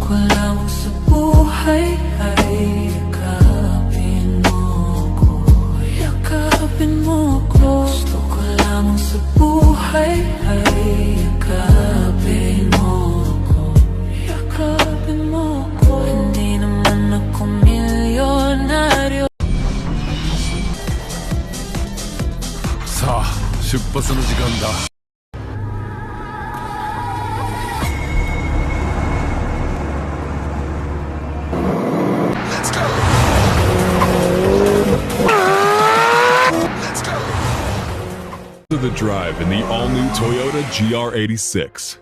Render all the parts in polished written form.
ko lamang sa buhay ay yakapin mo ko. Yakapin mo ko. Gusto ko lamang sa buhay ay yakapin mo ko. Yakapin mo ko. Hindi naman ako milyonaryo. さあ、出発の時間だ。To the drive in the all-new Toyota GR86.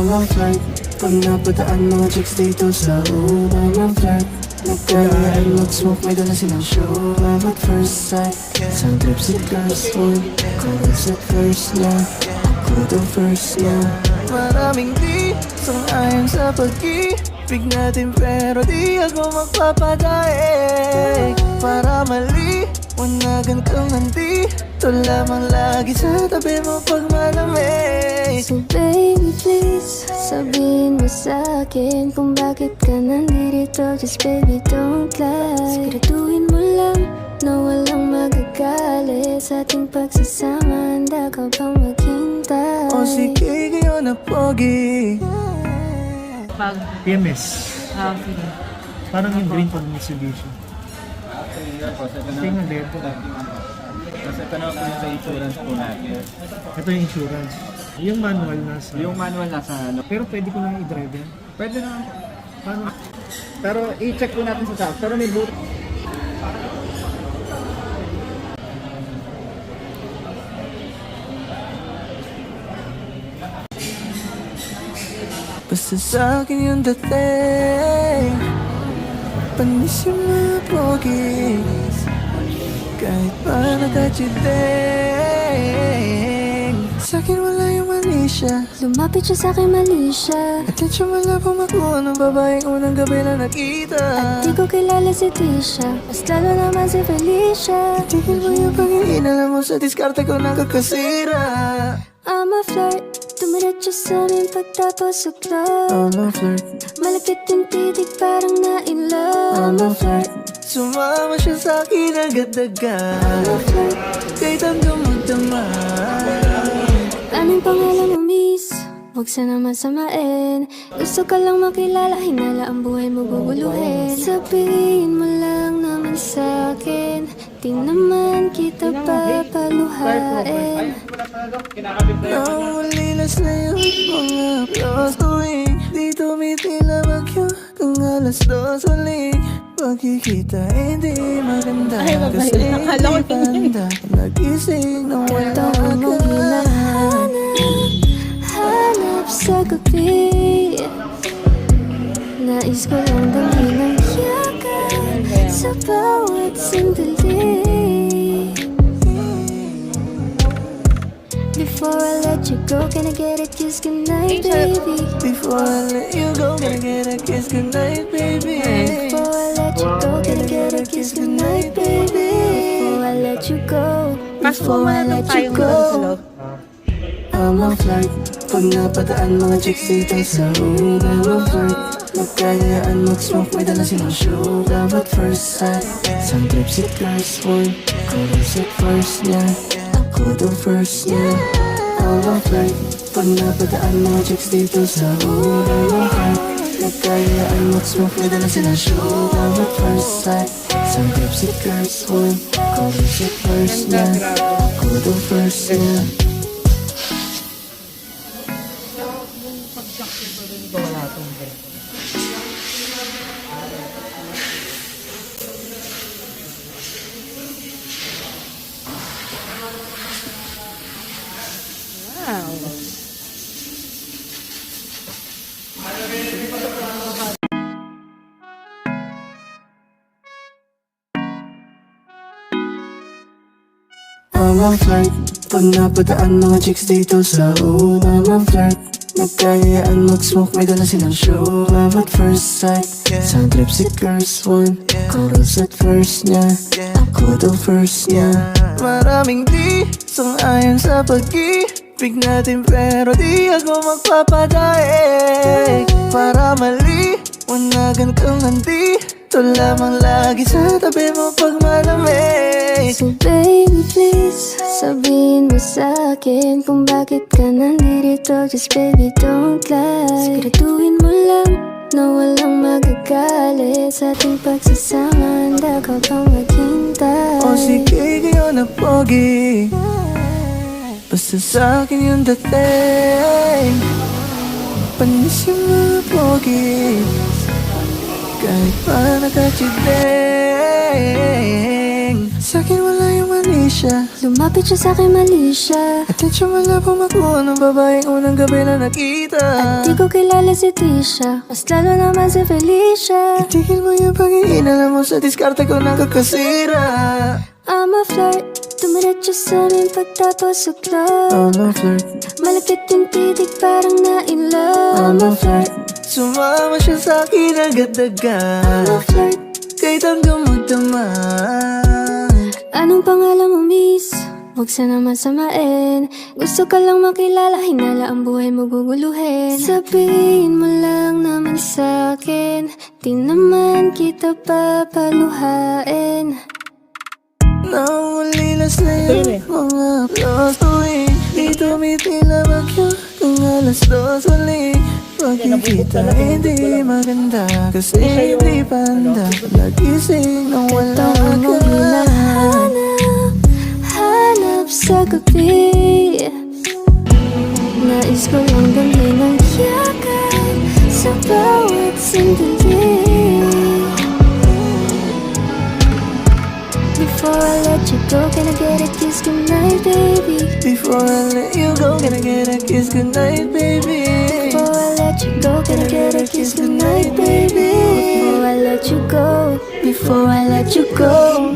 I'm a flirt. Pag napadaan mga chicks dito sa hood, I'm a flirt. Nagkayaan mag-smoke, may dala silang show. Love at first sight, isang trip si girls one. Chorus at first niya, ako the first niya. Maraming di, sang-ayon sa pag-ibig natin, pero di ako magpapadaig. Para mali, wanagan kang nandito lamang lagi sa tabi mo pag malamig. So baby please, sabihin mo sa'kin kung bakit ka nandito. Just baby don't lie. Siguraduhin mo lang na walang magagalit sa ating pagsasama. Handa ka bang maghintay? O sige kayo na pogi. Pag, PMS. sige. Parang yung green pag Mitsubishi. Tingnan din po. Kasi ito na po yung sa insurance po natin. Ito yung insurance. Yung manual nasa... Yung manual nasa ano. Pero pwede ko lang i-drive yan. Pwede naman po. Paano? Pero i-check po natin sa top. Pero may boot. Basta sa'kin yung dating, panis yung mga pogies. Kahit pa nakachideng, sa'kin wala yung mali siya. Lumapit siya sa'kin, mali siya. At di siya wala pang makuha ng babaeng unang gabi na nakita. At di ko kilala si Tisha, mas lalo naman si Felicia. Tigil mo yung pag-iin, alam mo sa diskarte ko nakakasira. I'm a flirt, dumiretso sa amin pagtapos sa club. I'm a flirt, Malapit yung titig parang na-in I'm a love. flirt. Sumama siya sa'kin agad-agad. I'm a flirt, kahit hanggang magdamag. Anong pangalan mo, miss? Huwag sana masamain. Gusto ka lang makilala, hinala ang buhay mo guguluhin. Sabihin mo lang naman sa'kin, di naman kita papaluhain. Naulilas na yung mga piyos tuwing di tumitila bagyo kung alas 2 uling. Pagkikita hindi maganda kasi hindi banda. Nagising nang wala Taon mong ka. hinahanap sa gabi. Nais ko lang dalhin ang yakan sa bawat sandali. Before I let you go, can I get a kiss goodnight, baby? Before I let you go, can I get a kiss goodnight, baby? Before I let you go, can I get a kiss goodnight, baby? Before I let you go, before I let you go. I'm a flirt. Pag napadaan mga chicks dito sa hood, I'm a flirt. Magkayaan mag-smoke, may dala silang show. Love at first sight, isang trip si girls one. Chorus at first niya, ako the first niya. I'm a flirt. Pag napadaan mga chicks dito sa hood, I'm a flirt. Magkayaan mag-smoke, may dala silang show. Love at first sight, isang trip si girls one. Chorus at first niya, ako the first niya. I'm a flirt. Pag napadaan mga chicks dito sa hood, I'm a flirt. Nagkayaan mag-smoke, may dala silang show. Love at first sight, isang trip si girls one. Chorus at first niya, ako the first niya. Maraming di, sang-ayon sa pag-ibig natin, pero di ako magpapadaig. Para mali, wanagan kang nandito lamang lagi sa tabi mo pag malamig. So baby please, sabihin mo sa'kin kung bakit ka nandito. Just baby don't lie. Siguraduhin mo lang na walang magagalit sa ating pagsasama. Handa ka bang maghintay? O sige kayo na pogi, basta sa'kin yung dating, panis yung mga pogi. Kahit pa nakachideng, sa'kin wala yung mali siya. Lumapit siya sa'kin, mali siya. At di siya malabang makuha ng babaeng unang gabi na nakita. At di ko kilala si Tisha, mas lalo naman si Felicia. Itigil mo yung pag-iinala mo sa diskarte ko nakakasira. I'm a flirt, dumiretso sa amin pagtapos sa club. I'm a flirt, Malakit yung titig parang na-in I'm love. a flirt. Sumama siya sa'kin agad-agad. I'm a flirt. Kahit hanggang magdamag. Anong pangalan mo, miss? Huwag sana masamain. Gusto ka lang makilala, hinala ang buhay mo guguluhin. Sabihin mo lang naman sa'kin, di naman kita papaluhain. Naulilas na yung mga applause tuwing di tumitila bagyo kung alas 2 ulit. Pagkikita hindi maganda kasi hindi panda. Nagising nang wala Taon mo ka. hinahanap, hanap sa gabi. Nais ko lang damhin ang yakap sa bawat sandali. Before I let you go, can I get a kiss goodnight, baby? Before I let you go, can I get a kiss goodnight, baby? Before I let you go, can I get a kiss goodnight, baby? Before I let you go, before I let you go.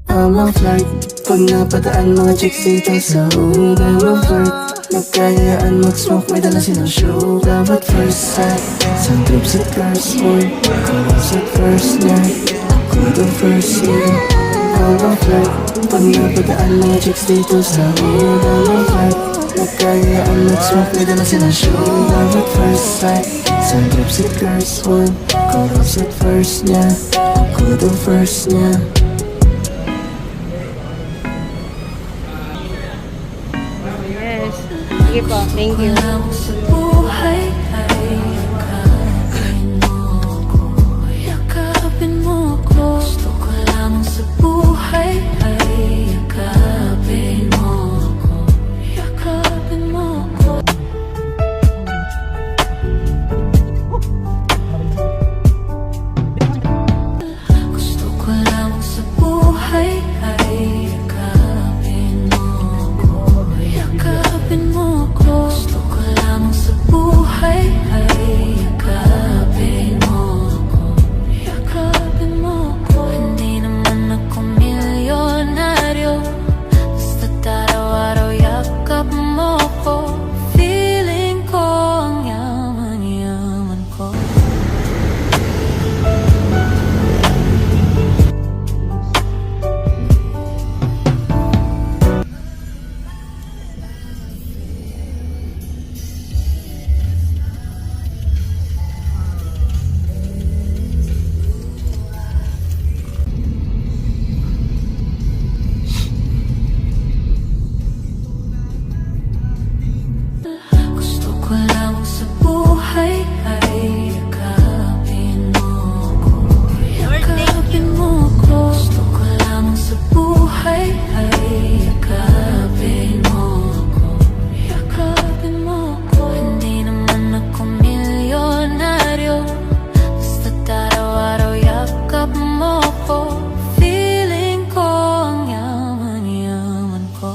I'm a flirt. Pag napataan mga chicks dito sa hood, I'm a flirt. Nagkayaan mag-smoke, may dala silang show. Love at first sight, sa trips at cars, boy. Chorus at first night, ako the first year. I'm a flirt. Pag napataan mga chicks dito sa hood, I'm a flirt. Nagkayaan mag-smoke, may dala silang show. Love at first sight, sa trips at cars, boy. Chorus at first niya, ako the first niya. Yes. Sige po, thank you. Wala mo sa buhay ay yakapin mo ko. Yakapin mo ko. Gusto ko lamang sa buhay ay yakapin mo ko. Yakapin mo ko. Gusto ko lamang sa buhay ay yakapin mo ko. Yakapin mo ko. Gusto ko lamang sa buhay ay yakapin mo ko. Yakapin mo ko. Hindi naman ako milyonaryo, basta't araw-araw yakap mo ko. Feeling ko ang yaman-yaman ko. Gusto ko lamang sa buhay ay yakapin mo ko. Yakapin mo ko. Gusto ko lamang sa buhay ay yakapin mo ko. Yakapin mo ko. Hindi naman ako milyonaryo, basta't araw-araw yakap mo ko. Feeling ko ang yaman-yaman ko.